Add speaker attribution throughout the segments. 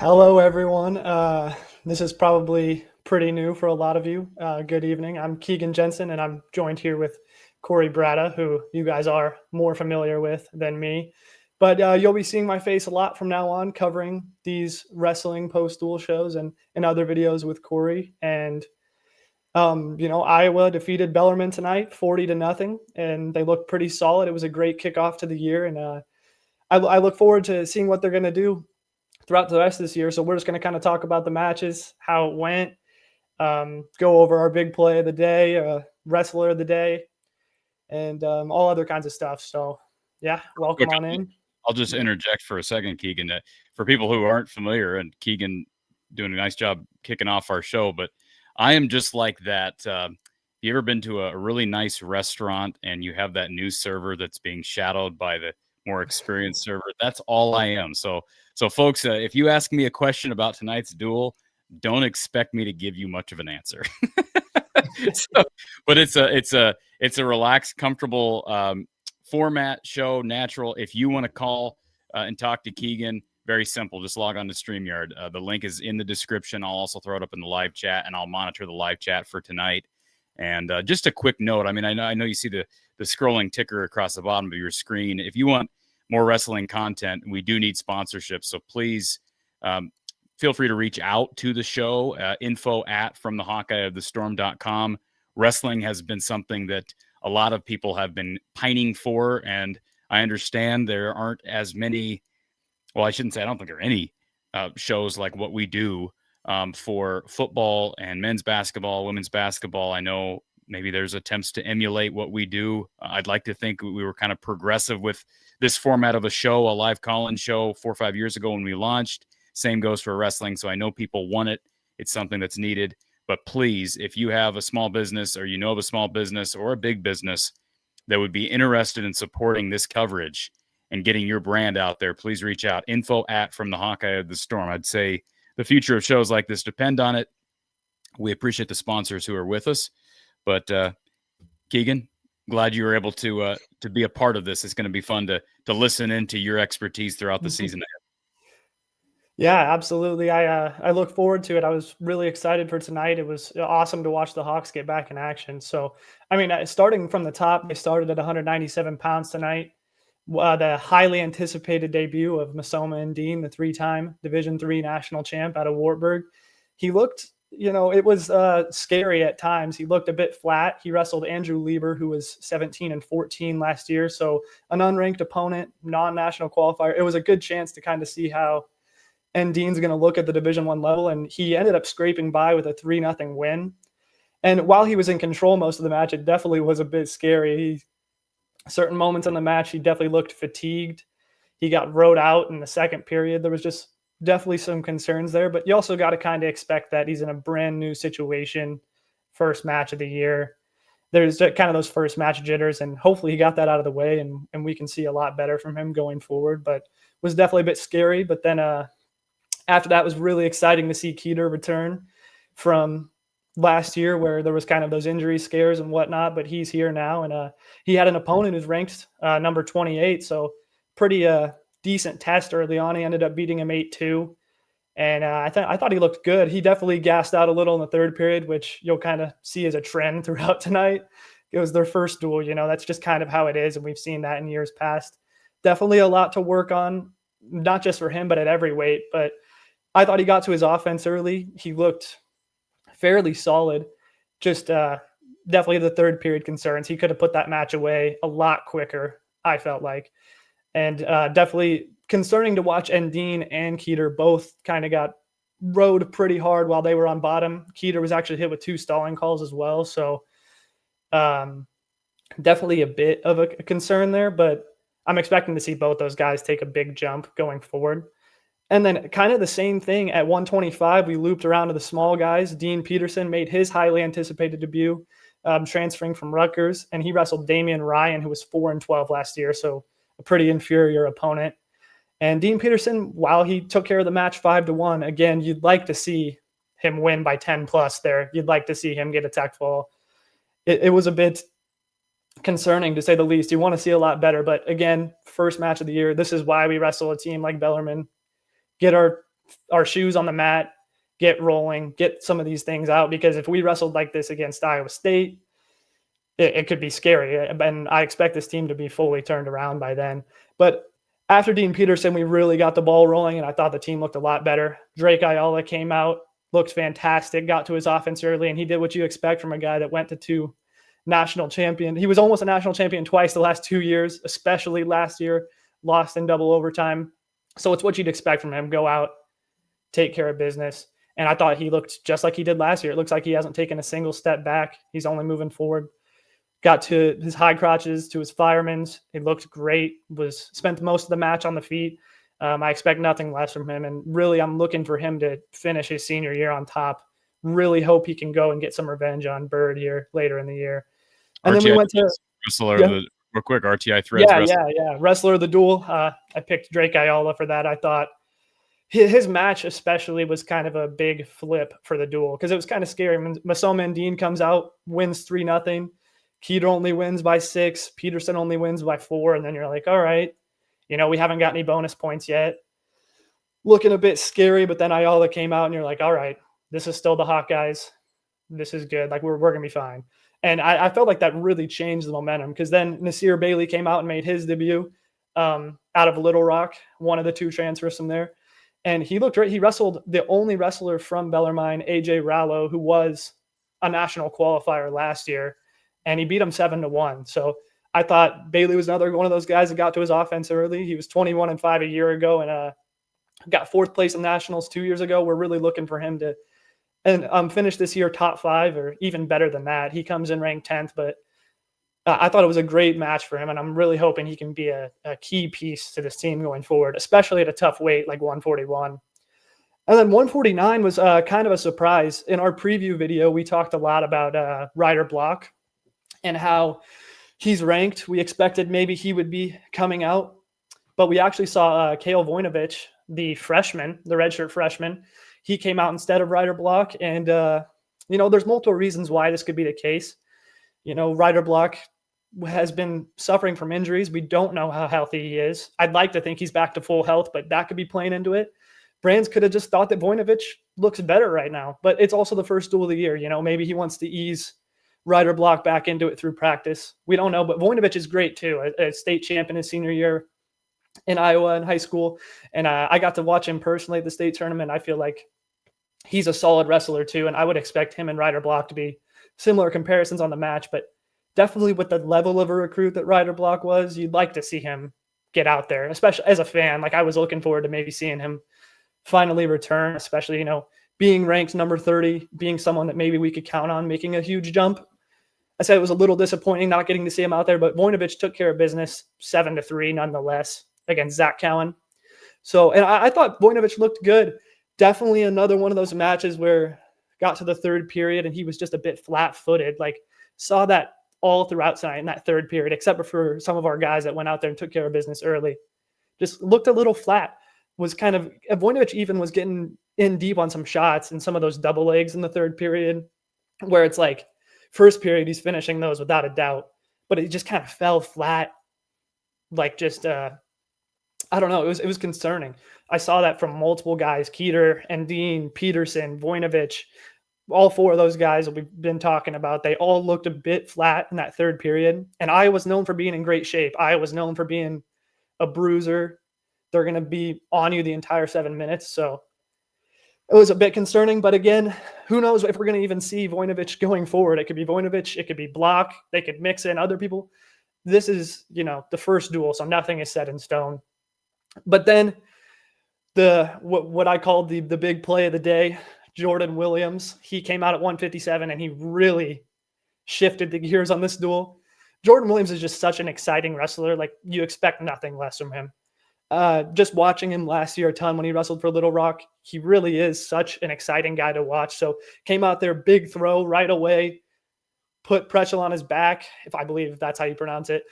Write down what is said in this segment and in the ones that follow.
Speaker 1: Hello, everyone. This is probably pretty new for a lot of you. Good evening. I'm Keegan Jensen, and I'm joined here with Corey Bratta, who you guys are more familiar with than me. But you'll be seeing my face a lot from now on, covering these wrestling post-duel shows and other videos with Corey. And Iowa defeated Bellarmine tonight, 40-0, and they looked pretty solid. It was a great kickoff to the year, and I look forward to seeing what they're going to do throughout the rest of this year. So we're just going to kind of talk about the matches, how it went, go over our big play of the day, wrestler of the day, and all other kinds of stuff. So, yeah, welcome on in.
Speaker 2: I'll just interject for a second, Keegan. For people who aren't familiar, and Keegan doing a nice job kicking off our show, but I am just like that. You ever been to a really nice restaurant and you have that new server that's being shadowed by the more experienced server? That's all I am. So folks, if you ask me a question about tonight's duel, don't expect me to give you much of an answer. But it's a relaxed, comfortable format show, natural. If you want to call and talk to Keegan, very simple. Just log on to StreamYard. The link is in the description. I'll also throw it up in the live chat, and I'll monitor the live chat for tonight. And just a quick note. I mean, I know you see the scrolling ticker across the bottom of your screen. If you want more wrestling content, we do need sponsorships. So please feel free to reach out to the show, info@fromthehawkeyeofthestorm.com. Wrestling has been something that a lot of people have been pining for, and I understand there aren't as many, well, I shouldn't say I don't think there are any shows like what we do for football and men's basketball, women's basketball. I know maybe there's attempts to emulate what we do. I'd like to think we were kind of progressive with this format of a show, a live call-in show 4 or 5 years ago when we launched. Same goes for wrestling. So I know people want it. It's something that's needed. But please, if you have a small business or you know of a small business or a big business that would be interested in supporting this coverage and getting your brand out there, please reach out. info@fromthehawkeyeofthestorm. I'd say the future of shows like this depend on it. We appreciate the sponsors who are with us. But Keegan, glad you were able to be a part of this. It's going to be fun to listen into your expertise throughout the season ahead.
Speaker 1: Yeah, absolutely. I look forward to it. I was really excited for tonight. It was awesome to watch the Hawks get back in action. So, I mean, starting from the top, they started at 197 pounds tonight. The highly anticipated debut of Masoma and Dean, the 3-time Division III national champ out of Wartburg. He looked, it was scary at times. He looked a bit flat. He wrestled Andrew Lieber, who was 17-14 last year. So an unranked opponent, non-national qualifier. It was a good chance to kind of see how Dean's going to look at the Division I level. And he ended up scraping by with a 3-0 win. And while he was in control most of the match, it definitely was a bit scary. Certain moments in the match, he definitely looked fatigued. He got rode out in the second period. There was just definitely some concerns there, but you also got to kind of expect that he's in a brand new situation, first match of the year. There's kind of those first match jitters, and hopefully he got that out of the way, and we can see a lot better from him going forward, but was definitely a bit scary. But then after that, it was really exciting to see Keeter return from last year where there was kind of those injury scares and whatnot, but he's here now, and he had an opponent who's ranked number 28, so pretty decent test early on. He ended up beating him 8-2, And I thought he looked good. He definitely gassed out a little in the third period, which you'll kind of see as a trend throughout tonight. It was their first duel, that's just kind of how it is, and we've seen that in years past. Definitely a lot to work on, not just for him, but at every weight. But I thought he got to his offense early. He looked fairly solid. Just definitely the third period concerns. He could have put that match away a lot quicker, I felt like. And definitely concerning to watch Endine and Keeter both kind of got rode pretty hard while they were on bottom. Keeter was actually hit with 2 stalling calls as well. So definitely a bit of a concern there, but I'm expecting to see both those guys take a big jump going forward. And then kind of the same thing at 125, we looped around to the small guys. Dean Peterson made his highly anticipated debut, transferring from Rutgers, and he wrestled Damian Ryan, who was 4-12 last year, so a pretty inferior opponent. And Dean Peterson, while he took care of the match 5-1, again, you'd like to see him win by 10 plus there. You'd like to see him get a tech fall. It was a bit concerning, to say the least. You want to see a lot better, but again, first match of the year. This is why we wrestle a team like Bellarmine. Get our shoes on the mat, get rolling, get some of these things out, because if we wrestled like this against Iowa State, it could be scary. And I expect this team to be fully turned around by then. But after Dean Peterson, we really got the ball rolling, and I thought the team looked a lot better. Drake Ayala came out, looked fantastic, got to his offense early, and he did what you expect from a guy that went to 2 national champion. He was almost a national champion twice the last 2 years, especially last year, lost in double overtime. So it's what you'd expect from him. Go out, take care of business. And I thought he looked just like he did last year. It looks like he hasn't taken a single step back. He's only moving forward. Got to his high crotches, to his firemen's. He looked great, spent most of the match on the feet. I expect nothing less from him. And really, I'm looking for him to finish his senior year on top. Really hope he can go and get some revenge on Bird here later in the year. And
Speaker 2: RTI
Speaker 1: then we went to
Speaker 2: wrestler,
Speaker 1: yeah.
Speaker 2: real quick, RTI Threads.
Speaker 1: Wrestler of the duel. I picked Drake Ayala for that. I thought his match especially was kind of a big flip for the duel, because it was kind of scary. Masoma Endine comes out, wins 3-0. Keeter only wins by 6. Peterson only wins by 4. And then you're like, all right, we haven't got any bonus points yet. Looking a bit scary, but then Ayala came out and you're like, all right, this is still the Hawkeyes. This is good. Like, we're going to be fine. And I felt like that really changed the momentum, because then Nasir Bailey came out and made his debut out of Little Rock, one of the 2 transfers from there. And he looked great. He wrestled the only wrestler from Bellarmine, AJ Rallo, who was a national qualifier last year, and he beat him 7-1. So I thought Bailey was another one of those guys that got to his offense early. He was 21-5 a year ago and got 4th place in nationals 2 years ago. We're really looking for him to finish this year top 5 or even better than that. He comes in ranked 10th, but I thought it was a great match for him, and I'm really hoping he can be a key piece to this team going forward, especially at a tough weight like 141. And then 149 was kind of a surprise. In our preview video, we talked a lot about Ryder Block and how he's ranked. We expected maybe he would be coming out, but we actually saw Kale Voinovich, the freshman, the redshirt freshman. He came out instead of Ryder Block, and there's multiple reasons why this could be the case. Ryder Block has been suffering from injuries. We don't know how healthy he is. I'd like to think he's back to full health, but that could be playing into it. Brands could have just thought that Voinovich looks better right now, but it's also the first duel of the year. Maybe he wants to ease Ryder Block back into it through practice. We don't know, but Voinovich is great too. A state champion his senior year in Iowa in high school. And I got to watch him personally at the state tournament. I feel like he's a solid wrestler too. And I would expect him and Ryder Block to be similar comparisons on the match, but definitely with the level of a recruit that Ryder Block was, you'd like to see him get out there, especially as a fan. Like, I was looking forward to maybe seeing him finally return, especially, being ranked number 30, being someone that maybe we could count on making a huge jump. I said it was a little disappointing not getting to see him out there, but Voinovich took care of business 7-3 nonetheless against Zach Cowan. So, and I thought Voinovich looked good. Definitely another one of those matches where got to the third period and he was just a bit flat-footed. Like, saw that all throughout tonight in that third period, except for some of our guys that went out there and took care of business early. Just looked a little flat. Was kind of, Voinovich even was getting in deep on some shots and some of those double legs in the third period, where it's like, first period, he's finishing those without a doubt, but it just kind of fell flat. Like, just I don't know. It was concerning. I saw that from multiple guys: Keeter and Dean, Peterson, Voinovich. All four of those guys that we've been talking about, they all looked a bit flat in that third period. And I was known for being in great shape. I was known for being a bruiser. They're going to be on you the entire 7 minutes. So it was a bit concerning. But again, who knows if we're going to even see Voinovich going forward. It could be Voinovich. It could be Block. They could mix in other people. This is, the first duel, so nothing is set in stone. But then what I called the big play of the day, Jordan Williams, he came out at 157 and he really shifted the gears on this duel. Jordan Williams is just such an exciting wrestler. Like, you expect nothing less from him. Just watching him last year a ton when he wrestled for Little Rock, he really is such an exciting guy to watch. So came out there, big throw right away, put pressure on his back, if I believe that's how you pronounce it,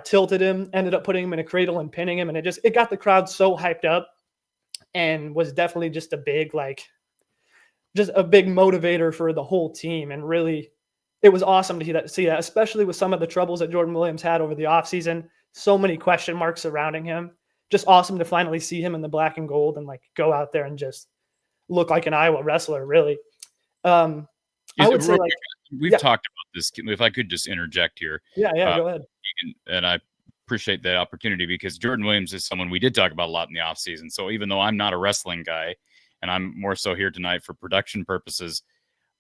Speaker 1: tilted him, ended up putting him in a cradle and pinning him. And it got the crowd so hyped up and was definitely just a big motivator for the whole team. And really, it was awesome to see that, especially with some of the troubles that Jordan Williams had over the offseason. So many question marks surrounding him. Just awesome to finally see him in the black and gold and go out there and just look like an Iowa wrestler, really. I would say
Speaker 2: we've talked about this. If I could just interject here.
Speaker 1: Yeah, go ahead.
Speaker 2: And I appreciate that opportunity, because Jordan Williams is someone we did talk about a lot in the offseason. So even though I'm not a wrestling guy and I'm more so here tonight for production purposes,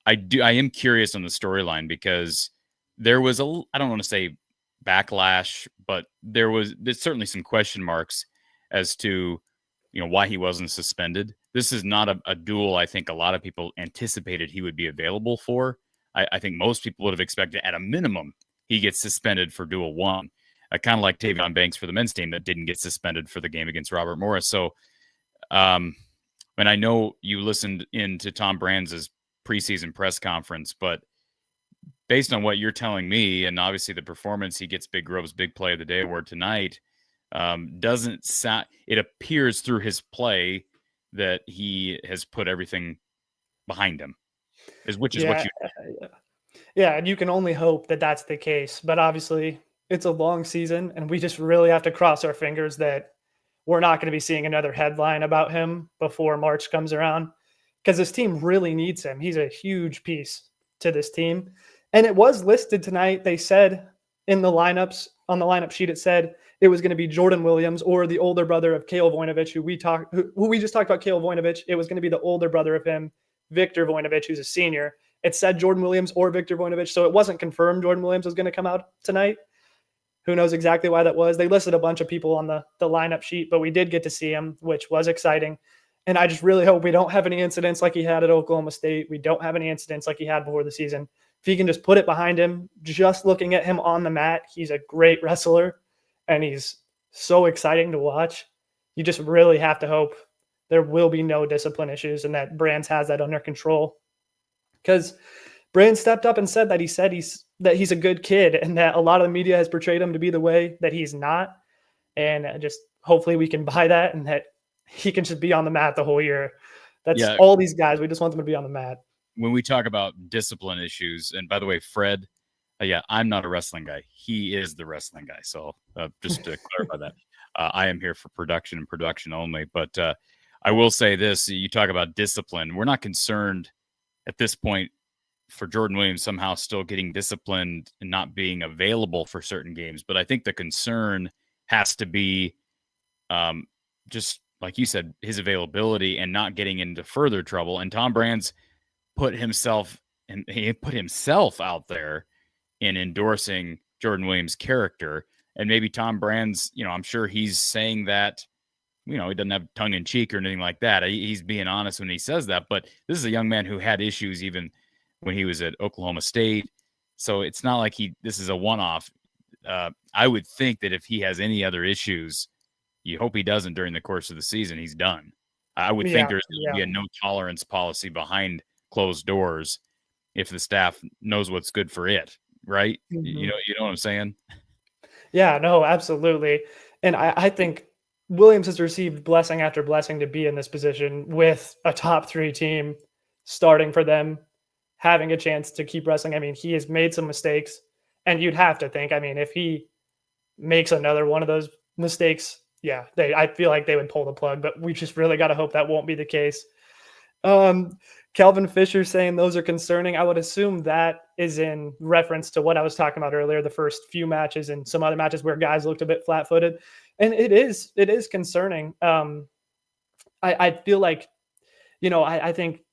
Speaker 2: I am curious on the storyline, because there was I don't want to say backlash, but there's certainly some question marks as to, why he wasn't suspended. This is not a duel I think a lot of people anticipated he would be available for. I think most people would have expected at a minimum he gets suspended for duel one. Kind of like Tavion Banks for the men's team that didn't get suspended for the game against Robert Morris. So, and I know you listened into Tom Brands' preseason press conference, but based on what you're telling me, and obviously the performance, he gets Big Grove's Big Play of the Day award tonight, doesn't sound, it appears through his play that he has put everything behind him, which is what you.
Speaker 1: Yeah, and you can only hope that that's the case. But obviously, it's a long season, and we just really have to cross our fingers that we're not going to be seeing another headline about him before March comes around, because this team really needs him. He's a huge piece to this team. And it was listed tonight. They said in the lineups, on the lineup sheet, it said it was going to be Jordan Williams or the older brother of Kale Voinovich, who we just talked about. Kale Voinovich. It was going to be the older brother of him, Victor Voinovich, who's a senior. It said Jordan Williams or Victor Voinovich, so it wasn't confirmed Jordan Williams was going to come out tonight. Who knows exactly why that was? They listed a bunch of people on the lineup sheet, but we did get to see him, which was exciting. And I just really hope we don't have any incidents like he had at Oklahoma State. We don't have any incidents like he had before the season. If he can just put it behind him, just looking at him on the mat, he's a great wrestler, and he's so exciting to watch. You just really have to hope there will be no discipline issues and that Brands has that under control. Because Brands stepped up and said that he's a good kid, and that a lot of the media has portrayed him to be the way that he's not. And just hopefully we can buy that, and that he can just be on the mat the whole year. That's all these guys. We just want them to be on the mat.
Speaker 2: When we talk about discipline issues, and by the way, Fred, I'm not a wrestling guy. He is the wrestling guy. So just to clarify that, I am here for production and production only. But I will say this, you talk about discipline. We're not concerned at this point for Jordan Williams somehow still getting disciplined and not being available for certain games. But I think the concern has to be just like you said, his availability and not getting into further trouble. And Tom Brands put himself out there in endorsing Jordan Williams' character. And maybe Tom Brands, I'm sure he's saying that, he doesn't have tongue in cheek or anything like that. He's being honest when he says that. But this is a young man who had issues even when he was at Oklahoma State. So it's not like this is a one-off. I would think that if he has any other issues, you hope he doesn't during the course of the season, he's done. I would think there's going to be a no tolerance policy behind closed doors if the staff knows what's good for it, right? Mm-hmm. You know what I'm saying?
Speaker 1: Yeah, no, absolutely. And I think Williams has received blessing after blessing to be in this position with a top 3 team starting for them, having a chance to keep wrestling. I mean, he has made some mistakes, and you'd have to think, if he makes another one of those mistakes Yeah, I feel like they would pull the plug, but we just really got to hope that won't be the case. Um, Calvin Fisher saying those are concerning. I would assume that is in reference to what I was talking about earlier, the first few matches and some other matches where guys looked a bit flat-footed, and it is concerning. I feel like, I think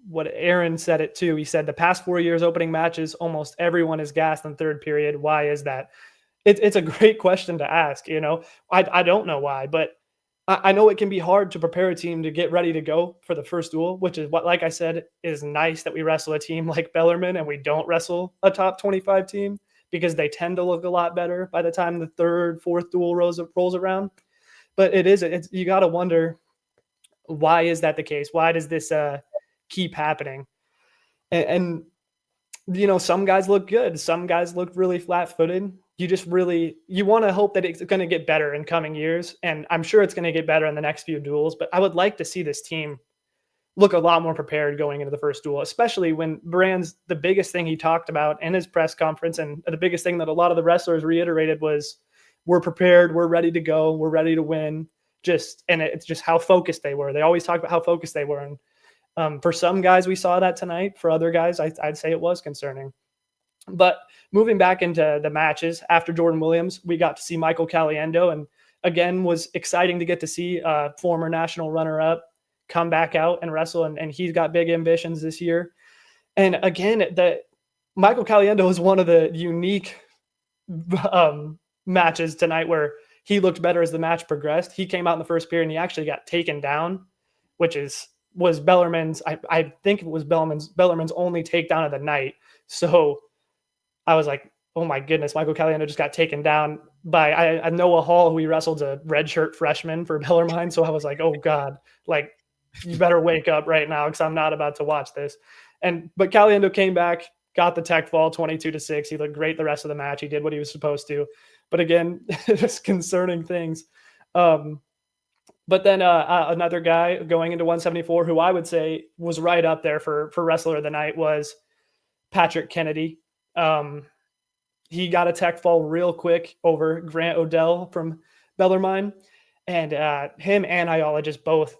Speaker 1: what Aaron said it too. He said the past 4 years opening matches, almost everyone is gassed in third period. Why is that? It's a great question to ask. I don't know why, but I know it can be hard to prepare a team to get ready to go for the first duel, which is what, like I said, is nice that we wrestle a team like Bellarmine and we don't wrestle a top 25 team because they tend to look a lot better by the time the third, fourth duel rolls around. But you got to wonder, why is that the case? Why does this keep happening? And some guys look good. Some guys look really flat-footed. You want to hope that it's going to get better in coming years, and I'm sure it's going to get better in the next few duels. But I would like to see this team look a lot more prepared going into the first duel, especially when the biggest thing he talked about in his press conference, and the biggest thing that a lot of the wrestlers reiterated was, "We're prepared. We're ready to go. We're ready to win." It's just how focused they were. They always talk about how focused they were, and for some guys, we saw that tonight. For other guys, I'd say it was concerning. But moving back into the matches after Jordan Williams, we got to see Michael Caliendo, and again, was exciting to get to see a former national runner-up come back out and wrestle, and he's got big ambitions this year. And again, Michael Caliendo is one of the unique matches tonight where he looked better as the match progressed. He came out in the first period and he actually got taken down, which was Bellarmine's. I think it was Bellarmine's only takedown of the night. So I was like, oh my goodness, Michael Caliendo just got taken down by Noah Hall, who he wrestled, a redshirt freshman for Bellarmine. So I was like, oh God, like, you better wake up right now because I'm not about to watch this. But Caliendo came back, got the tech fall 22-6. He looked great the rest of the match. He did what he was supposed to. But again, just concerning things. But then another guy going into 174 who I would say was right up there for wrestler of the night was Patrick Kennedy. He got a tech fall real quick over Grant Odell from Bellarmine. And him and Ayala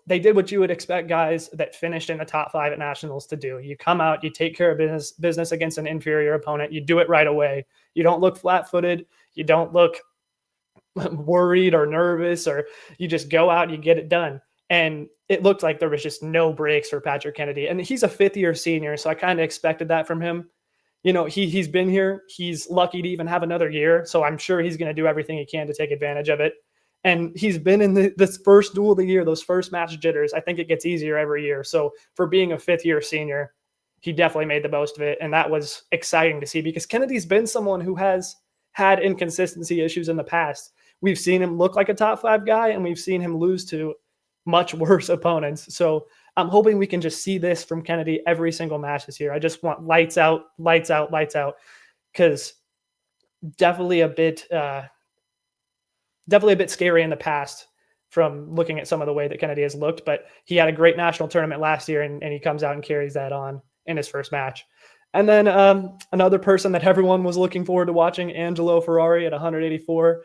Speaker 1: they did what you would expect guys that finished in the top 5 at nationals to do. You come out, you take care of business against an inferior opponent. You do it right away. You don't look flat-footed. You don't look worried or nervous, or you just go out and you get it done. And it looked like there was just no breaks for Patrick Kennedy. And he's a 5th-year senior, so I kind of expected that from him. He's been here. He's lucky to even have another year, so I'm sure he's going to do everything he can to take advantage of it. And he's been in this first duel of the year, those first match jitters. I think it gets easier every year. So for being a 5th-year senior, he definitely made the most of it. And that was exciting to see because Kennedy's been someone who has had inconsistency issues in the past. We've seen him look like a top 5 guy, and we've seen him lose to much worse opponents. So I'm hoping we can just see this from Kennedy every single match this year. I just want lights out, lights out, lights out, because definitely a bit scary in the past from looking at some of the way that Kennedy has looked, but he had a great national tournament last year, and he comes out and carries that on in his first match. And then another person that everyone was looking forward to watching, Angelo Ferrari at 184,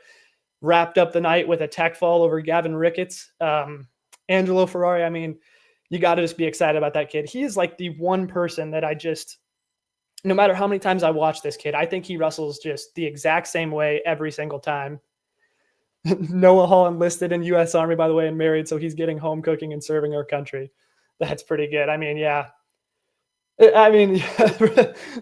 Speaker 1: wrapped up the night with a tech fall over Gavin Ricketts. Angelo Ferrari, I mean, you got to just be excited about that kid. He is like the one person that no matter how many times I watch this kid, I think he wrestles just the exact same way every single time. Noah Hall enlisted in U.S. Army, by the way, and married, so he's getting home cooking and serving our country. That's pretty good. I mean, yeah.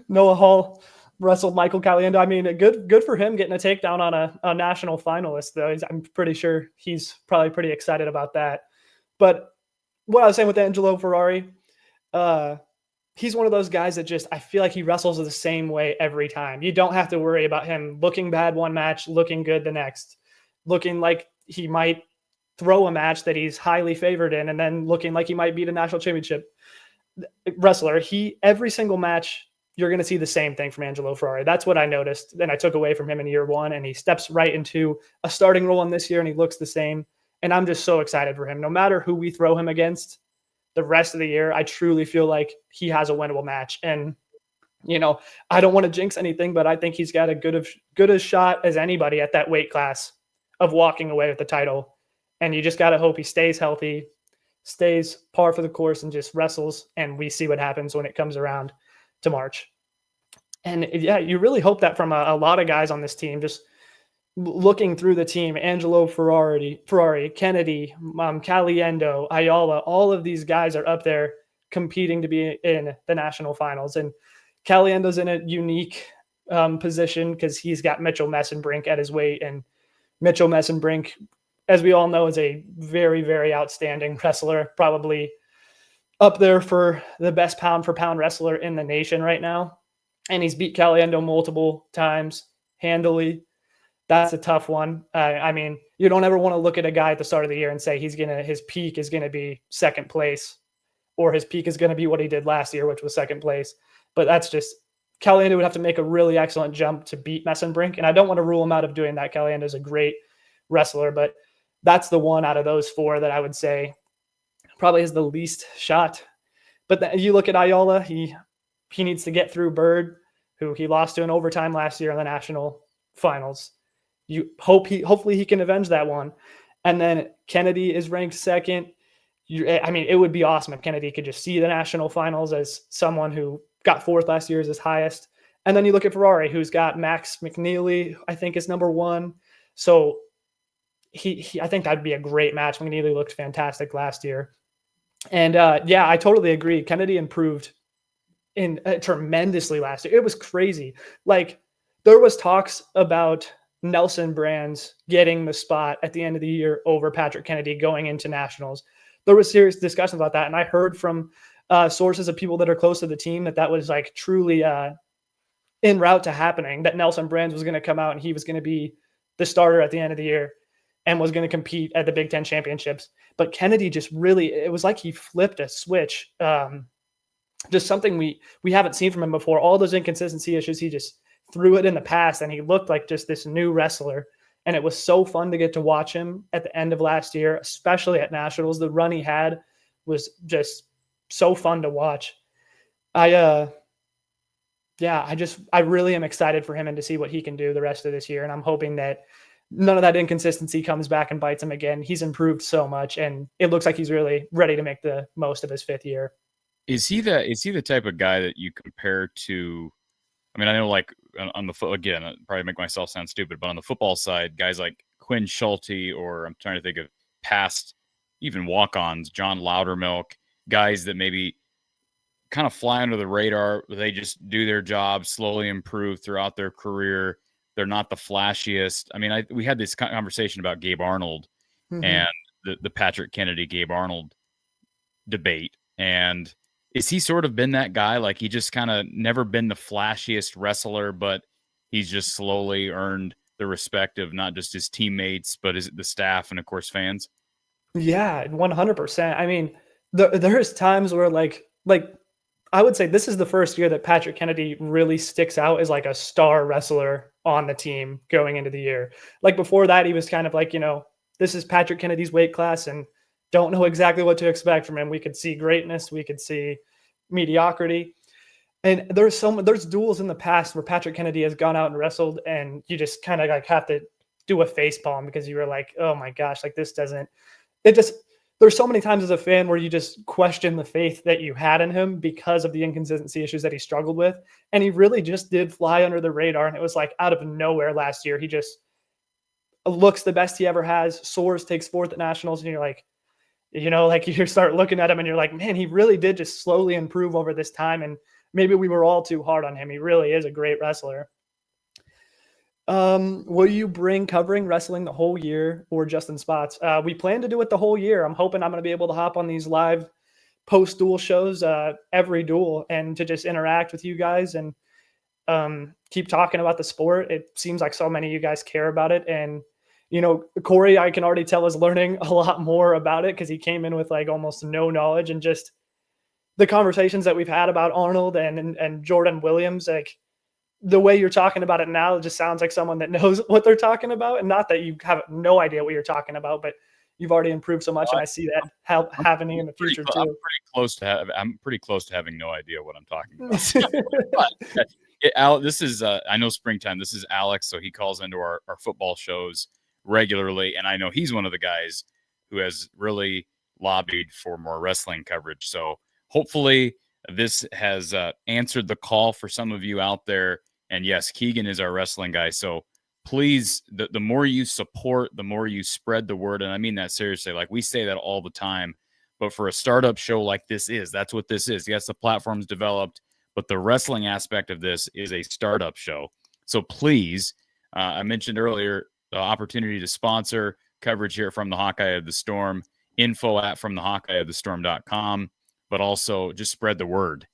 Speaker 1: Noah Hall wrestled Michael Caliendo. I mean, good for him getting a takedown on a national finalist, though. I'm pretty sure he's probably pretty excited about that. But what I was saying with Angelo Ferrari, he's one of those guys that I feel like he wrestles the same way every time. You don't have to worry about him looking bad one match, looking good the next, looking like he might throw a match that he's highly favored in, and then looking like he might beat a national championship wrestler. Every single match, you're going to see the same thing from Angelo Ferrari. That's what I noticed. Then I took away from him in year 1, and he steps right into a starting role in this year, and he looks the same. And I'm just so excited for him. No matter who we throw him against the rest of the year, I truly feel like he has a winnable match. And, I don't want to jinx anything, but I think he's got a good a shot as anybody at that weight class of walking away with the title. And you just got to hope he stays healthy, stays par for the course, and just wrestles. And we see what happens when it comes around to March. And yeah, you really hope that from a lot of guys on this team, just looking through the team, Angelo Ferrari, Kennedy, Caliendo, Ayala, all of these guys are up there competing to be in the national finals. And Caliendo's in a unique position because he's got Mitchell Messenbrink at his weight. And Mitchell Messenbrink, as we all know, is a very, very outstanding wrestler, probably up there for the best pound for pound wrestler in the nation right now. And he's beat Caliendo multiple times handily. That's a tough one. I mean, you don't ever want to look at a guy at the start of the year and say his peak is gonna be second place, or his peak is gonna be what he did last year, which was second place. But that's just Caliendo would have to make a really excellent jump to beat Messenbrink, and I don't want to rule him out of doing that. Caliendo is a great wrestler, but that's the one out of those four that I would say probably has the least shot. But you look at Ayala, he needs to get through Bird, who he lost to in overtime last year in the national finals. Hopefully he can avenge that one. And then Kennedy is ranked second. I mean, it would be awesome if Kennedy could just see the national finals as someone who got fourth last year as his highest. And then you look at Ferrari, who's got Max McNeely, I think is number one. So I think that'd be a great match. McNeely looked fantastic last year. And yeah, I totally agree. Kennedy improved tremendously last year. It was crazy. Like, there was talks about Nelson Brands getting the spot at the end of the year over Patrick Kennedy going into nationals. There was serious discussions about that. And I heard from sources of people that are close to the team that was like truly en route to happening, that Nelson Brands was going to come out and he was going to be the starter at the end of the year and was going to compete at the Big Ten championships. But Kennedy just really, it was like he flipped a switch. Just something we haven't seen from him before. All those inconsistency issues, he just threw it in the past, and he looked like just this new wrestler. And it was so fun to get to watch him at the end of last year, especially at nationals. The run he had was just so fun to watch. I really am excited for him and to see what he can do the rest of this year. And I'm hoping that none of that inconsistency comes back and bites him again. He's improved so much, and it looks like he's really ready to make the most of his fifth year.
Speaker 2: Is he the type of guy that you compare to? I mean, I know, like, on the foot, again, I probably make myself sound stupid, but on the football side, guys like Quinn Schulte, or I'm trying to think of past even walk-ons, John Loudermilk, guys that maybe kind of fly under the radar. They just do their job, slowly improve throughout their career. They're not the flashiest. I mean, we had this conversation about Gabe Arnold and the Patrick Kennedy, Gabe Arnold debate. And is he sort of been that guy? Like, he just kind of never been the flashiest wrestler, but he's just slowly earned the respect of not just his teammates, but the staff and, of course, fans?
Speaker 1: Yeah, 100%. I mean, there's times where like I would say this is the first year that Patrick Kennedy really sticks out as like a star wrestler on the team going into the year. Like, before that, he was kind of like, this is Patrick Kennedy's weight class, and don't know exactly what to expect from him. We could see greatness, we could see mediocrity. And there's duels in the past where Patrick Kennedy has gone out and wrestled, and you just kind of like have to do a face palm because you were like, oh my gosh, like there's so many times as a fan where you just question the faith that you had in him because of the inconsistency issues that he struggled with. And he really just did fly under the radar. And it was like out of nowhere last year. He just looks the best he ever has, soars, takes fourth at nationals. And you're like, you start looking at him and you're like, man, he really did just slowly improve over this time. And maybe we were all too hard on him. He really is a great wrestler. Will you bring covering wrestling the whole year or just in spots? We plan to do it the whole year. I'm hoping I'm going to be able to hop on these live post duel shows, every duel, and to just interact with you guys and keep talking about the sport. It seems like so many of you guys care about it. And, Corey, I can already tell, is learning a lot more about it because he came in with like almost no knowledge, and just the conversations that we've had about Arnold and Jordan Williams, like, the way you're talking about it now, it just sounds like someone that knows what they're talking about. And not that you have no idea what you're talking about, but you've already improved so much. And I see that happening in the future too.
Speaker 2: I'm pretty close to having no idea what I'm talking about. This is, I know springtime, this is Alex. So he calls into our football shows regularly. And I know he's one of the guys who has really lobbied for more wrestling coverage. So hopefully this has answered the call for some of you out there. And yes, Keegan is our wrestling guy. So please, the more you support, the more you spread the word. And I mean that seriously. Like, we say that all the time. But for a startup show like this that's what this is. Yes, the platform's developed, but the wrestling aspect of this is a startup show. So please, I mentioned earlier the opportunity to sponsor coverage here from the Hawkeye of the Storm, info at fromthehawkeyeofthestorm.com, but also just spread the word,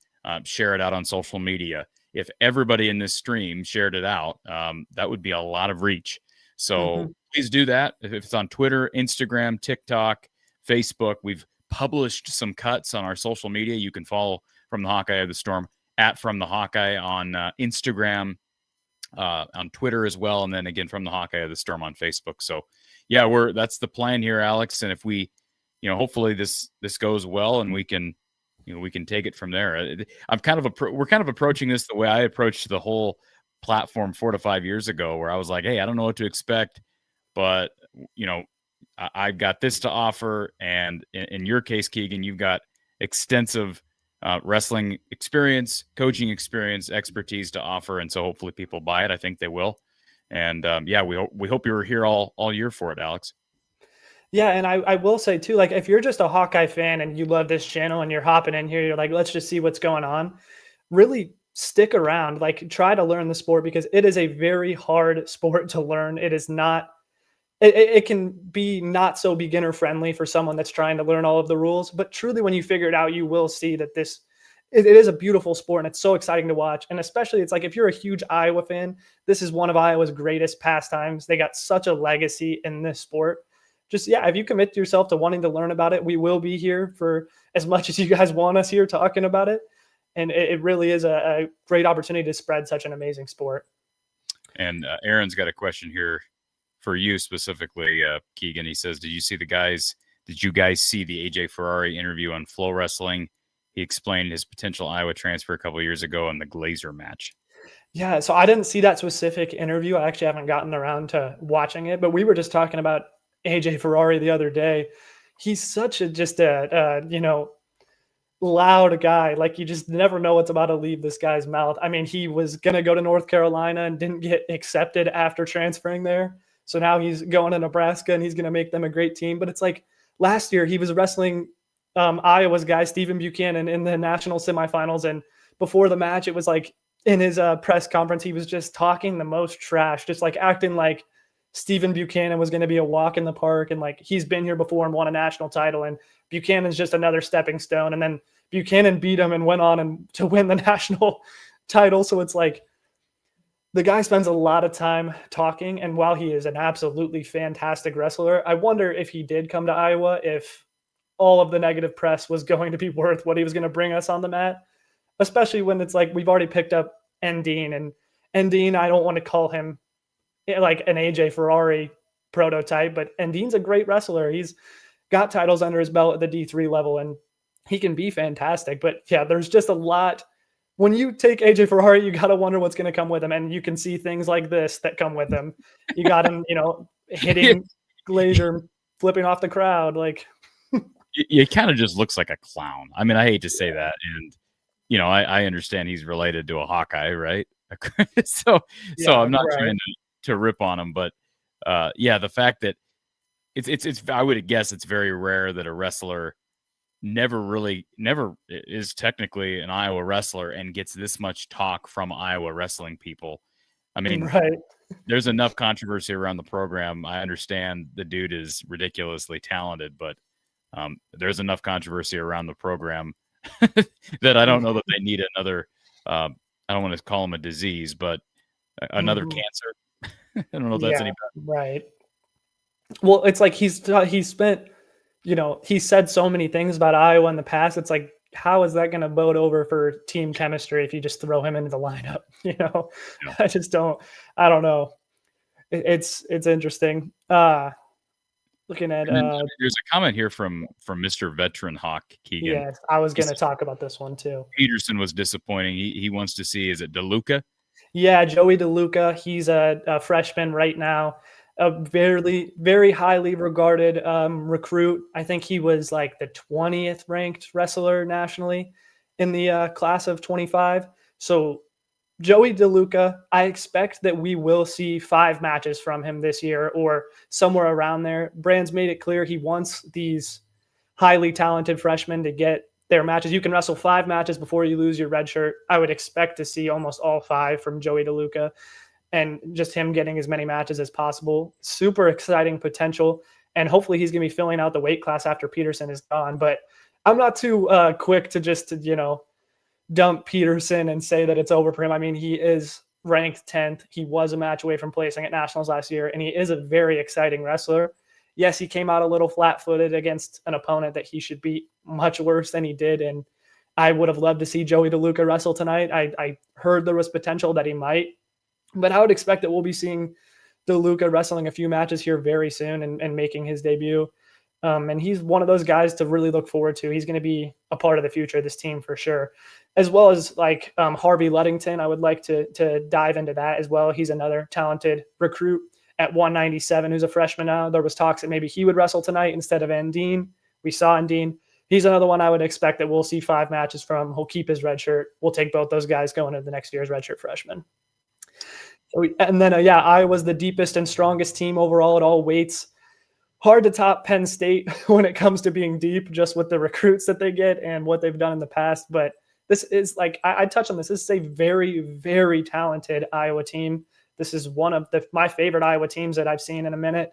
Speaker 2: share it out on social media. If everybody in this stream shared it out, that would be a lot of reach. So please do that. If it's on Twitter, Instagram, TikTok, Facebook, we've published some cuts on our social media. You can follow From the Hawkeye of the Storm at From the Hawkeye on Instagram, on Twitter as well, and then again From the Hawkeye of the Storm on Facebook. So yeah, that's the plan here, Alex. And if we, hopefully this goes well, and we can take it from there. We're kind of approaching this the way I approached the whole platform 4 to 5 years ago, where I was like, hey, I don't know what to expect, but I've got this to offer. And in your case, Keegan, you've got extensive wrestling experience, coaching experience, expertise to offer. And so hopefully people buy it. I think they will. And we hope you're here all year for it, Alex.
Speaker 1: Yeah, and I will say too, like, if you're just a Hawkeye fan and you love this channel and you're hopping in here, you're like, let's just see what's going on. Really stick around, like, try to learn the sport, because it is a very hard sport to learn. It is not, it can be not so beginner friendly for someone that's trying to learn all of the rules, but truly when you figure it out, you will see that it is a beautiful sport, and it's so exciting to watch. And especially, it's like, if you're a huge Iowa fan, this is one of Iowa's greatest pastimes. They got such a legacy in this sport. Just, if you commit yourself to wanting to learn about it, we will be here for as much as you guys want us here talking about it. And it really is a great opportunity to spread such an amazing sport.
Speaker 2: And Aaron's got a question here for you specifically, Keegan. He says, did you guys see the AJ Ferrari interview on Flow Wrestling? He explained his potential Iowa transfer a couple of years ago in the Glazer match.
Speaker 1: Yeah, so I didn't see that specific interview. I actually haven't gotten around to watching it, but we were just talking about AJ Ferrari the other day. He's such a loud guy. Like, you just never know what's about to leave this guy's mouth. I mean, he was going to go to North Carolina and didn't get accepted after transferring there. So now he's going to Nebraska and he's going to make them a great team. But it's like, last year he was wrestling Iowa's guy, Stephen Buchanan, in the national semifinals. And before the match, it was like, in his press conference, he was just talking the most trash, just like acting like Stephen Buchanan was going to be a walk in the park, and like, he's been here before and won a national title, and Buchanan's just another stepping stone. And then Buchanan beat him and went on to win the national title. So it's like, the guy spends a lot of time talking, and while he is an absolutely fantastic wrestler, I wonder if he did come to Iowa, if all of the negative press was going to be worth what he was going to bring us on the mat, especially when it's like, we've already picked up Endine, and Endine, I don't want to call him like an AJ Ferrari prototype, but Endine's a great wrestler. He's got titles under his belt at the D3 level, and he can be fantastic. But yeah, there's just a lot. When you take AJ Ferrari, you got to wonder what's going to come with him. And you can see things like this that come with him. You got him, hitting Glazer, flipping off the crowd. Like,
Speaker 2: it kind of just looks like a clown. I mean, I hate to say that. And, I understand he's related to a Hawkeye, right? so I'm not trying to rip on him, but the fact that it's I would guess it's very rare that a wrestler never is technically an Iowa wrestler and gets this much talk from Iowa wrestling people. I mean, there's enough controversy around the program. I understand the dude is ridiculously talented, but there's enough controversy around the program that I don't know that they need another, I don't want to call him a disease, but another cancer. I don't know if that's any better.
Speaker 1: Right. Well, it's like, he's spent, he said so many things about Iowa in the past. It's like, how is that going to bode over for team chemistry if you just throw him into the lineup? I don't know. It's interesting. Looking at
Speaker 2: there's a comment here from Mr. Veteran Hawk, Keegan.
Speaker 1: Yes, I was going to talk about this one too.
Speaker 2: Peterson was disappointing. He wants to see, is it DeLuca?
Speaker 1: Yeah, Joey DeLuca. He's a freshman right now. a very, very highly regarded recruit. I think he was like the 20th ranked wrestler nationally in the class of 25. So Joey DeLuca, I expect that we will see 5 matches from him this year or somewhere around there. Brand's made it clear he wants these highly talented freshmen to get their matches. You can wrestle 5 matches before you lose your red shirt. I would expect to see almost all 5 from Joey DeLuca and just him getting as many matches as possible. Super exciting potential. And hopefully he's going to be filling out the weight class after Peterson is gone. But I'm not too quick to just, dump Peterson and say that it's over for him. I mean, he is ranked 10th. He was a match away from placing at nationals last year, and he is a very exciting wrestler. Yes, he came out a little flat-footed against an opponent that he should beat much worse than he did, and I would have loved to see Joey DeLuca wrestle tonight. I heard there was potential that he might, but I would expect that we'll be seeing DeLuca wrestling a few matches here very soon and making his debut. And he's one of those guys to really look forward to. He's going to be a part of the future of this team for sure, as well as like Harvey Ludington. I would like to dive into that as well. He's another talented recruit at 197 who's a freshman now. There was talks that maybe he would wrestle tonight instead of Ndine. We saw Ndine. He's another one I would expect that we'll see 5 matches from. He'll keep his red shirt. We'll take both those guys going into the next year's redshirt freshman. And then, Iowa's the deepest and strongest team overall at all weights. Hard to top Penn State when it comes to being deep, just with the recruits that they get and what they've done in the past. But this is like, I touch on this. This is a very, very talented Iowa team. This is one of my favorite Iowa teams that I've seen in a minute.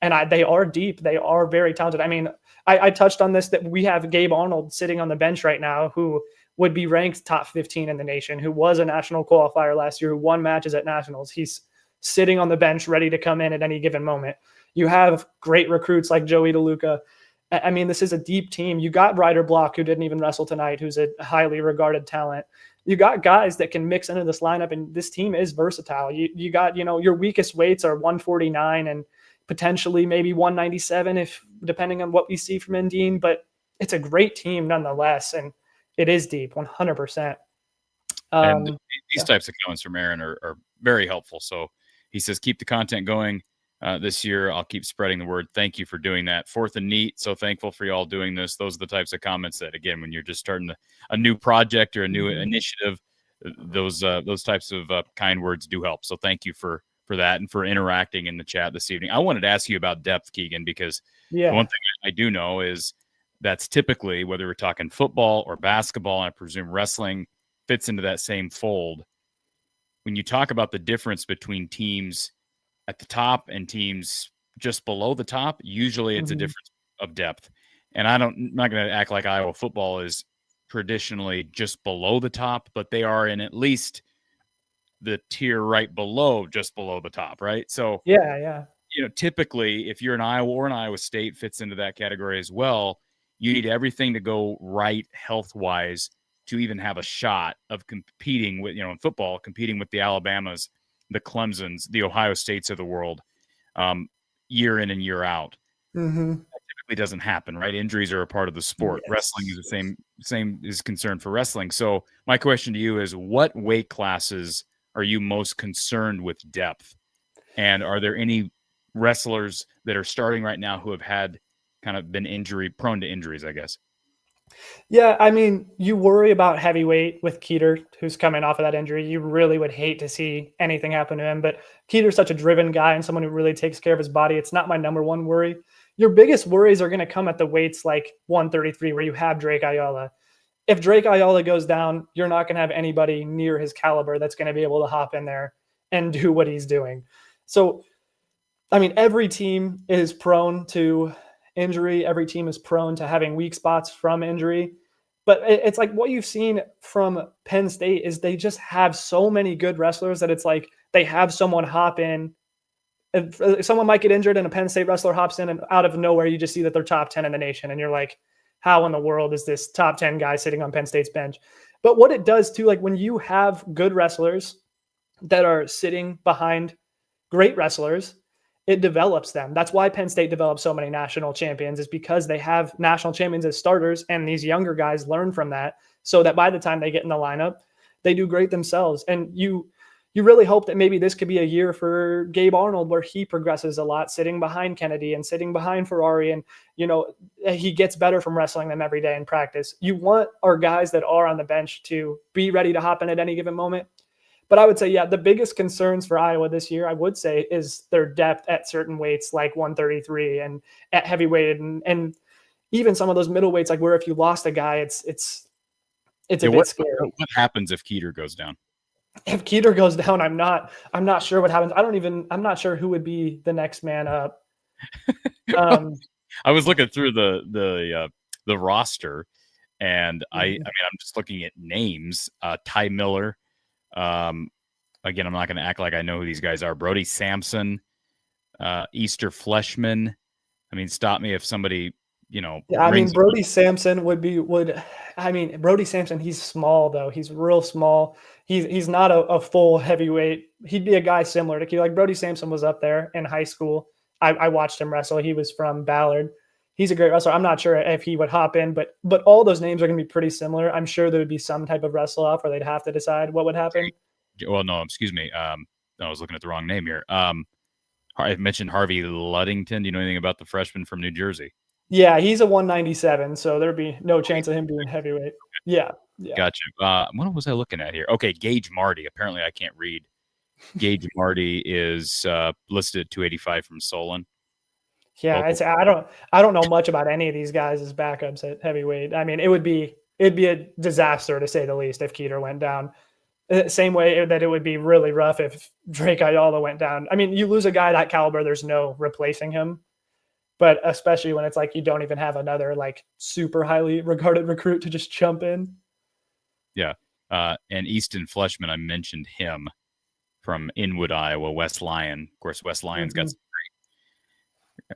Speaker 1: And they are deep. They are very talented. I mean, I touched on this, that we have Gabe Arnold sitting on the bench right now, who would be ranked top 15 in the nation, who was a national qualifier last year, who won matches at nationals. He's sitting on the bench ready to come in at any given moment. You have great recruits like Joey DeLuca. I mean, this is a deep team. You got Ryder Block, who didn't even wrestle tonight, who's a highly regarded talent. You got guys that can mix into this lineup, and this team is versatile. You got, your weakest weights are 149 and potentially maybe 197, if depending on what we see from Ndine, but it's a great team nonetheless, and it is deep, 100%.
Speaker 2: And these types of comments from Aaron are very helpful. So he says, keep the content going. This year, I'll keep spreading the word. Thank you for doing that. Fourth and neat. So thankful for y'all doing this. Those are the types of comments that, again, when you're just starting a new project or a new initiative, those types of kind words do help. So thank you for that and for interacting in the chat this evening. I wanted to ask you about depth, Keegan, because the one thing I do know is that's typically, whether we're talking football or basketball, and I presume wrestling fits into that same fold. When you talk about the difference between teams at the top and teams just below the top, usually it's a difference of depth. And I'm not going to act like Iowa football is traditionally just below the top, but they are in at least the tier right below, just below the top, right? So, typically if you're an Iowa or an Iowa State fits into that category as well, you need everything to go right health-wise to even have a shot of competing with, in football, competing with the Alabamas, the Clemsons, the Ohio States of the world, year in and year out. That typically doesn't happen, right? Injuries are a part of the sport. Yes. Wrestling is the same is concerned for wrestling. So my question to you is, what weight classes are you most concerned with depth? And are there any wrestlers that are starting right now who have had kind of been prone to injuries, I guess?
Speaker 1: Yeah, I mean, you worry about heavyweight with Keeter, who's coming off of that injury. You really would hate to see anything happen to him, but Keeter's such a driven guy and someone who really takes care of his body. It's not my number one worry. Your biggest worries are going to come at the weights like 133, where you have Drake Ayala. If Drake Ayala goes down, you're not going to have anybody near his caliber that's going to be able to hop in there and do what he's doing. So, I mean, every team is prone to injury. Every team is prone to having weak spots from injury. But it's like what you've seen from Penn State is they just have so many good wrestlers that it's like they have someone hop in. If someone might get injured and a Penn State wrestler hops in, and out of nowhere, you just see that they're top 10 in the nation. And you're like, how in the world is this top 10 guy sitting on Penn State's bench? But what it does too, like when you have good wrestlers that are sitting behind great wrestlers, it develops them. That's why Penn State develops so many national champions, is because they have national champions as starters, and these younger guys learn from that, so that by the time they get in the lineup, they do great themselves. And you you really hope that maybe this could be a year for Gabe Arnold where he progresses a lot, sitting behind Kennedy and sitting behind Ferrari, and he gets better from wrestling them every day in practice. You want our guys that are on the bench to be ready to hop in at any given moment. But I would say, yeah, the biggest concerns for Iowa this year, I would say, is their depth at certain weights like 133 and at heavyweight, and even some of those middleweights, like where if you lost a guy, it's a bit scary.
Speaker 2: What happens if Keeter goes down?
Speaker 1: If Keeter goes down, I'm not sure what happens. I'm not sure who would be the next man up.
Speaker 2: I was looking through the roster, and I mean, I'm just looking at names. Ty Miller. Again, I'm not going to act like I know who these guys are. Brody Sampson, Easter Fleshman. I mean, stop me if somebody,
Speaker 1: Yeah, I mean, Brody Sampson Brody Sampson, he's small though. He's real small. He's not a full heavyweight. He'd be a guy similar to Keeler. Like Brody Sampson was up there in high school. I watched him wrestle. He was from Ballard. He's a great wrestler. I'm not sure if he would hop in, but all those names are going to be pretty similar. I'm sure there would be some type of wrestle off where they'd have to decide what would happen.
Speaker 2: Well, no, excuse me. I was looking at the wrong name here. I mentioned Harvey Luddington. Do you know anything about the freshman from New Jersey?
Speaker 1: Yeah, he's a 197, so there'd be no chance of him being heavyweight. Yeah.
Speaker 2: Gotcha. What was I looking at here? Okay, Gage Marty. Apparently, I can't read. Gage Marty is listed at 285 from Solon.
Speaker 1: Yeah, I don't know much about any of these guys as backups at heavyweight. I mean, it'd be a disaster to say the least if Keeter went down. Same way that it would be really rough if Drake Ayala went down. I mean, you lose a guy that caliber, there's no replacing him. But especially when it's like you don't even have another like super highly regarded recruit to just jump in.
Speaker 2: Yeah. And Easton Fleshman, I mentioned him from Inwood, Iowa, West Lyon. Of course, West Lyon's got some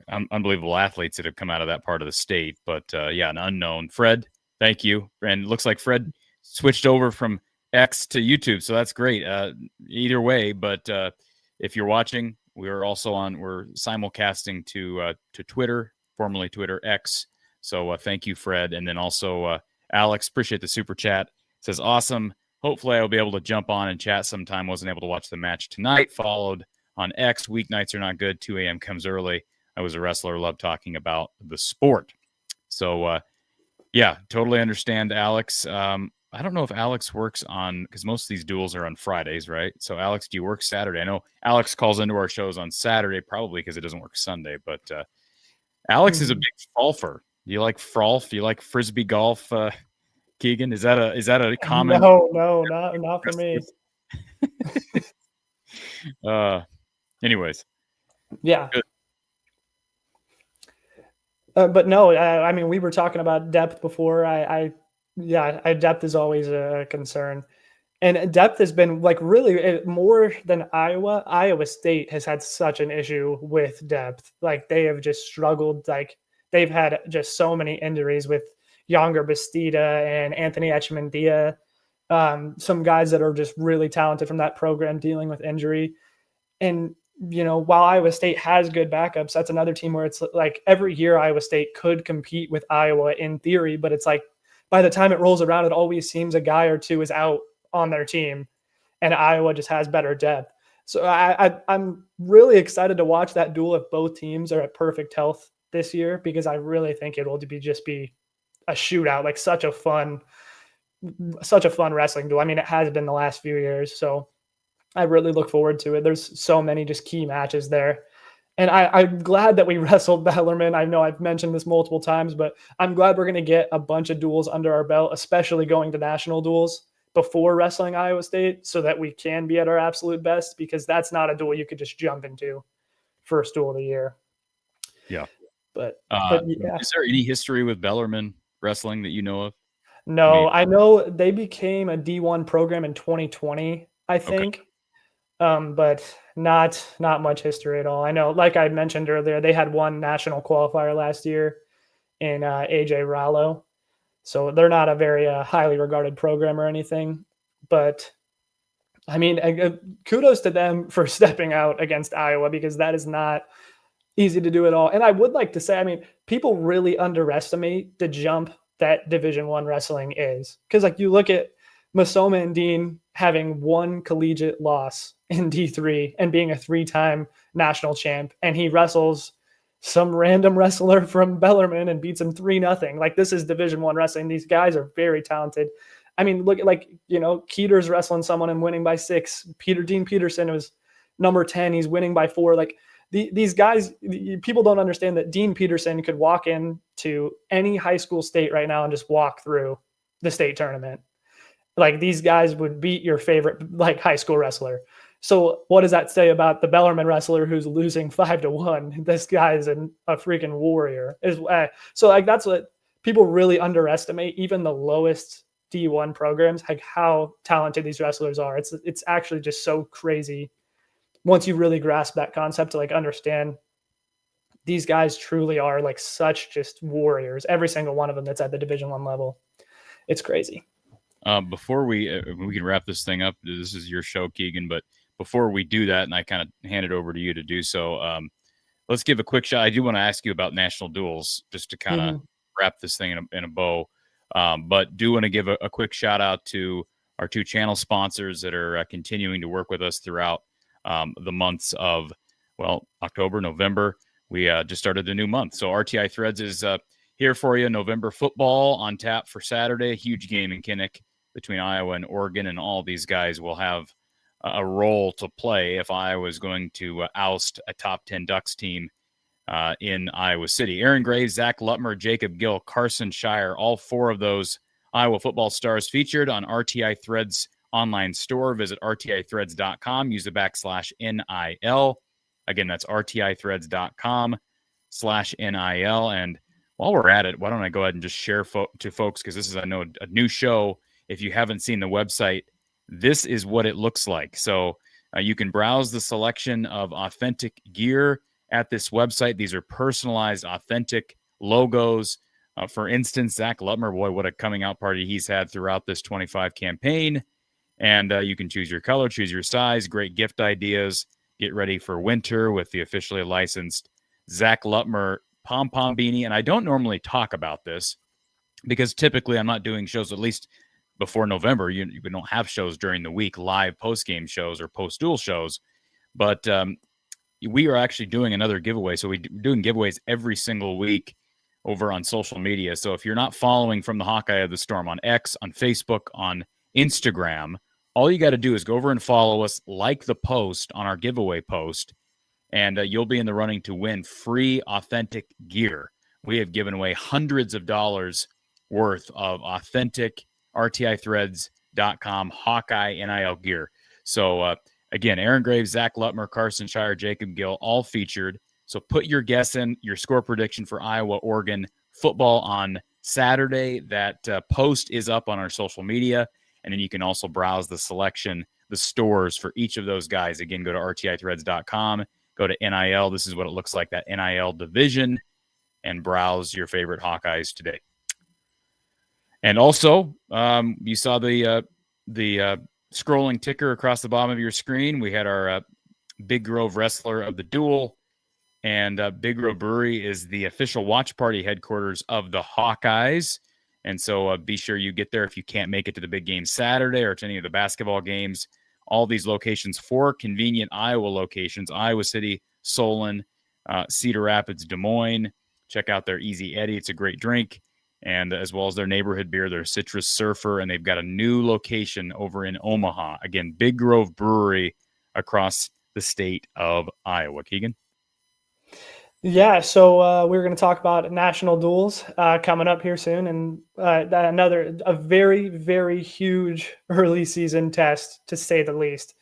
Speaker 2: great, unbelievable athletes that have come out of that part of the state. But yeah, an unknown. Fred, thank you. And it looks like Fred switched over from X to YouTube, so that's great. Either way, but if you're watching, we're simulcasting to Twitter, formerly Twitter X. So thank you, Fred. And then also Alex, appreciate the super chat. Says, awesome. Hopefully I'll be able to jump on and chat sometime. Wasn't able to watch the match tonight. Followed on X. Weeknights are not good. 2 a.m. comes early. I was a wrestler. Love talking about the sport. So, yeah, totally understand, Alex. I don't know if Alex works on, because most of these duels are on Fridays, right? So, Alex, do you work Saturday? I know Alex calls into our shows on Saturday, probably because it doesn't work Sunday. But Alex is a big frolfer. Do you like frolf? Do you like frisbee golf, Keegan? Is that a common?
Speaker 1: No, not for me.
Speaker 2: Anyways.
Speaker 1: Yeah. But no, I mean, we were talking about depth before. Depth is always a concern. And depth has been like really more than Iowa. Iowa State has had such an issue with depth. Like they have just struggled. Like they've had just so many injuries with Younger Bastida and Anthony Echemendia. Some guys that are just really talented from that program dealing with injury. And, while Iowa State has good backups, that's another team where it's like every year Iowa State could compete with Iowa in theory, but it's like by the time it rolls around, it always seems a guy or two is out on their team, and Iowa just has better depth. So I'm really excited to watch that duel if both teams are at perfect health this year, because I really think it will just be a shootout, like such a fun wrestling duel. I mean, it has been the last few years, so I really look forward to it. There's so many just key matches there. And I'm glad that we wrestled Bellarmine. I know I've mentioned this multiple times, but I'm glad we're going to get a bunch of duels under our belt, especially going to national duels before wrestling Iowa State, so that we can be at our absolute best, because that's not a duel you could just jump into first duel of the year.
Speaker 2: Yeah.
Speaker 1: But
Speaker 2: yeah. Is there any history with Bellarmine wrestling that you know of?
Speaker 1: No, I know they became a D1 program in 2020, I think. Okay. But not much history at all. I know, like I mentioned earlier, they had one national qualifier last year in AJ Rallo. So they're not a very highly regarded program or anything. But, I mean, kudos to them for stepping out against Iowa, because that is not easy to do at all. And I would like to say, I mean, people really underestimate the jump that Division I wrestling is. Because, like, you look at Masoma and Dean having one collegiate loss in D3 and being a 3-time national champ. And he wrestles some random wrestler from Bellarmine and beats him 3-0. Like, this is Division I wrestling. These guys are very talented. I mean, look at, like, Keeter's wrestling someone and winning by 6. Dean Peterson was number 10. He's winning by 4. Like, these guys, people don't understand that Dean Peterson could walk into any high school state right now and just walk through the state tournament. Like, these guys would beat your favorite, like, high school wrestler. So what does that say about the Bellarmine wrestler who's losing 5-1? This guy's a freaking warrior. So, like, that's what people really underestimate, even the lowest D1 programs, like how talented these wrestlers are. It's actually just so crazy once you really grasp that concept, to like understand these guys truly are like such just warriors. Every single one of them that's at the Division I level. It's crazy.
Speaker 2: Before we can wrap this thing up, this is your show, Keegan, but before we do that, and I kind of hand it over to you to do so, let's give a quick shot. I do want to ask you about national duels, just to kind of wrap this thing in a bow. But do want to give a quick shout out to our 2 channel sponsors that are continuing to work with us throughout the months of, October, November. We just started a new month. So RTI Threads is here for you. November football on tap for Saturday. Huge game in Kinnick between Iowa and Oregon, and all these guys will have a role to play if Iowa is going to oust a top 10 Ducks team in Iowa City. Aaron Graves, Zach Lutmer, Jacob Gill, Carson Shire, all 4 of those Iowa football stars featured on RTI Threads online store. Visit rtithreads.com. Use the /NIL. Again, that's rtithreads.com/NIL. And while we're at it, why don't I go ahead and just share to folks, because this is, I know, a new show. If you haven't seen the website, this is what it looks like. So you can browse the selection of authentic gear at this website. These are personalized, authentic logos. For instance, Zach Lutmer, boy, what a coming out party he's had throughout this 25 campaign. And you can choose your color, choose your size, great gift ideas. Get ready for winter with the officially licensed Zach Lutmer pom-pom beanie. And I don't normally talk about this because typically I'm not doing shows, at least before November. We don't have shows during the week, live post-game shows or post-duel shows. But we are actually doing another giveaway. So we're doing giveaways every single week over on social media. So if you're not following From the Hawkeye of the Storm on X, on Facebook, on Instagram, all you got to do is go over and follow us, like the post on our giveaway post, and you'll be in the running to win free authentic gear. We have given away hundreds of dollars worth of authentic rtithreads.com Hawkeye NIL gear. So again, Aaron Graves, Zach Lutmer, Carson Shire, Jacob Gill, all featured. So put your guess in, your score prediction for Iowa-Oregon football on Saturday. That post is up on our social media. And then you can also browse the selection, the stores for each of those guys. Again, go to rtithreads.com, go to NIL. This is what it looks like, that NIL division, and browse your favorite Hawkeyes today. And also, you saw the scrolling ticker across the bottom of your screen. We had our Big Grove Wrestler of the Duel. And Big Grove Brewery is the official watch party headquarters of the Hawkeyes. And so be sure you get there if you can't make it to the big game Saturday or to any of the basketball games. All these locations, 4 convenient Iowa locations: Iowa City, Solon, Cedar Rapids, Des Moines. Check out their Easy Eddie. It's a great drink. And as well as their neighborhood beer, their Citrus Surfer. And they've got a new location over in Omaha. Again, Big Grove Brewery across the state of Iowa. Keegan?
Speaker 1: Yeah, so we're going to talk about national duels coming up here soon, and a very, very huge early season test, to say the least.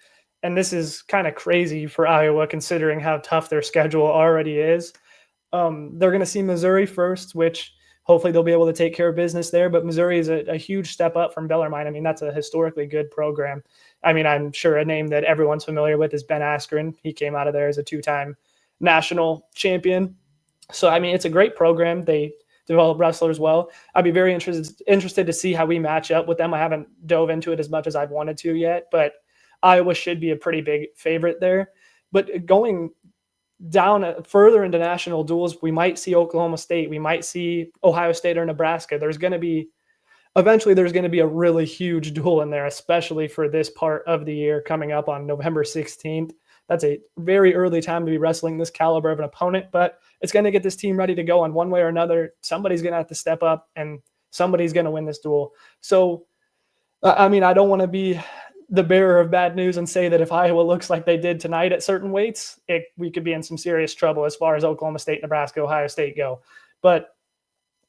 Speaker 1: And this is kind of crazy for Iowa, considering how tough their schedule already is. They're going to see Missouri first, which hopefully they'll be able to take care of business there. But Missouri is a huge step up from Bellarmine. I mean, that's a historically good program. I mean, I'm sure a name that everyone's familiar with is Ben Askren. He came out of there as a 2-time national champion. So, I mean, it's a great program. They develop wrestlers well. I'd be very interested to see how we match up with them. I haven't dove into it as much as I've wanted to yet, but Iowa should be a pretty big favorite there. But going down further into national duels, we might see Oklahoma State. We might see Ohio State or Nebraska. There's going to be eventually there's going to be a really huge duel in there, especially for this part of the year coming up on November 16th. That's a very early time to be wrestling this caliber of an opponent, but it's going to get this team ready to go. On one way or another, somebody's going to have to step up and somebody's going to win this duel. So, I mean, I don't want to be the bearer of bad news and say that if Iowa looks like they did tonight at certain weights, we could be in some serious trouble as far as Oklahoma State, Nebraska, Ohio State go. But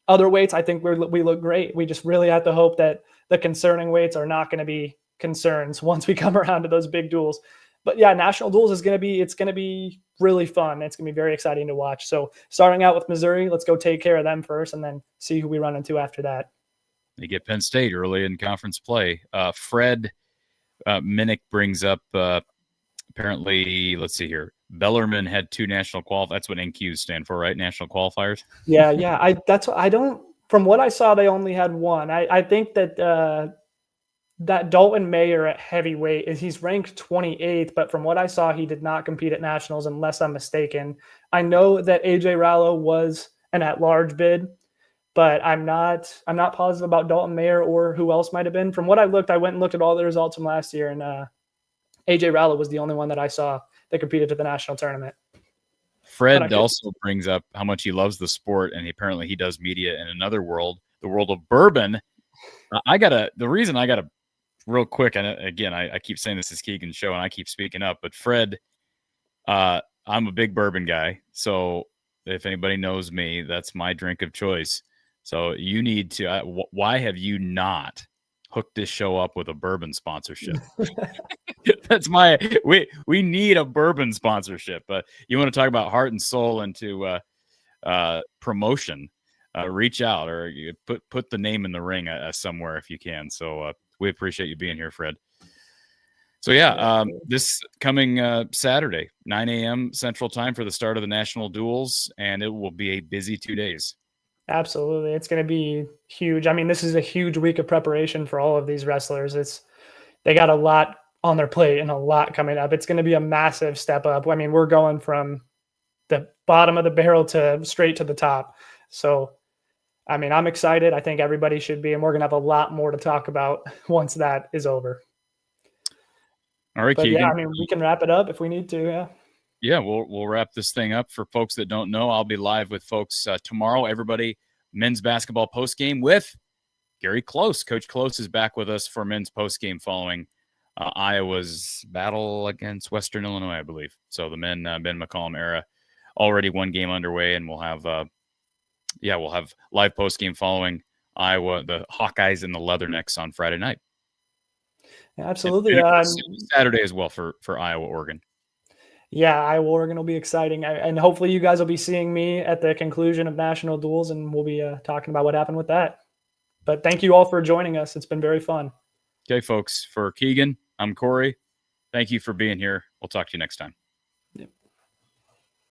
Speaker 1: other weights, I think we look great. We just really have to hope that the concerning weights are not going to be concerns once we come around to those big duels. But yeah, national duels it's going to be really fun. It's going to be very exciting to watch. So starting out with Missouri, let's go take care of them first and then see who we run into after that.
Speaker 2: They get Penn State early in conference play. Fred Minnick brings up apparently, let's see here. Bellarmine had 2 national qualifiers. That's what NQs stand for, right? National qualifiers.
Speaker 1: Yeah. From what I saw, they only had one. I think that that Dalton Mayer at heavyweight he's ranked 28th, but from what I saw, he did not compete at nationals unless I'm mistaken. I know that AJ Rallo was an at-large bid, but I'm not positive about Dalton Mayer or who else might have been. From what I went and looked at all the results from last year, and AJ Rallo was the only one that I saw that competed at the national tournament.
Speaker 2: Fred also brings up how much he loves the sport, and apparently he does media in another world, the world of bourbon. The reason I gotta real quick, and again, I keep saying this is Keegan's show, and I keep speaking up, but Fred, I'm a big bourbon guy, so if anybody knows me, that's my drink of choice. So you need to. Why have you not hooked this show up with a bourbon sponsorship? That's we need a bourbon sponsorship. But you want to talk about heart and soul into promotion? Reach out or you put the name in the ring somewhere if you can. So we appreciate you being here, Fred. So this coming Saturday, 9 a.m. Central Time for the start of the national duels, and it will be a busy 2 days.
Speaker 1: Absolutely. It's going to be huge. I mean, this is a huge week of preparation for all of these wrestlers. They got a lot on their plate and a lot coming up. It's going to be a massive step up. I mean, we're going from the bottom of the barrel to straight to the top. So, I mean, I'm excited. I think everybody should be, and we're going to have a lot more to talk about once that is over.
Speaker 2: All right,
Speaker 1: but
Speaker 2: Keegan.
Speaker 1: Yeah, I mean, we can wrap it up if we need to. Yeah.
Speaker 2: Yeah, we'll wrap this thing up. For folks that don't know, I'll be live with folks tomorrow. Everybody, men's basketball postgame with Gary Close. Coach Close is back with us for men's postgame following Iowa's battle against Western Illinois, I believe. So the Ben McCollum era, already one game underway, and we'll have live postgame following Iowa, the Hawkeyes and the Leathernecks on Friday night.
Speaker 1: Absolutely.
Speaker 2: Saturday as well for Iowa, Oregon.
Speaker 1: Yeah, Iowa, Oregon will be exciting. And hopefully you guys will be seeing me at the conclusion of national duels, and we'll be talking about what happened with that. But thank you all for joining us. It's been very fun.
Speaker 2: Okay, folks, for Keegan, I'm Corey. Thank you for being here. We'll talk to you next time.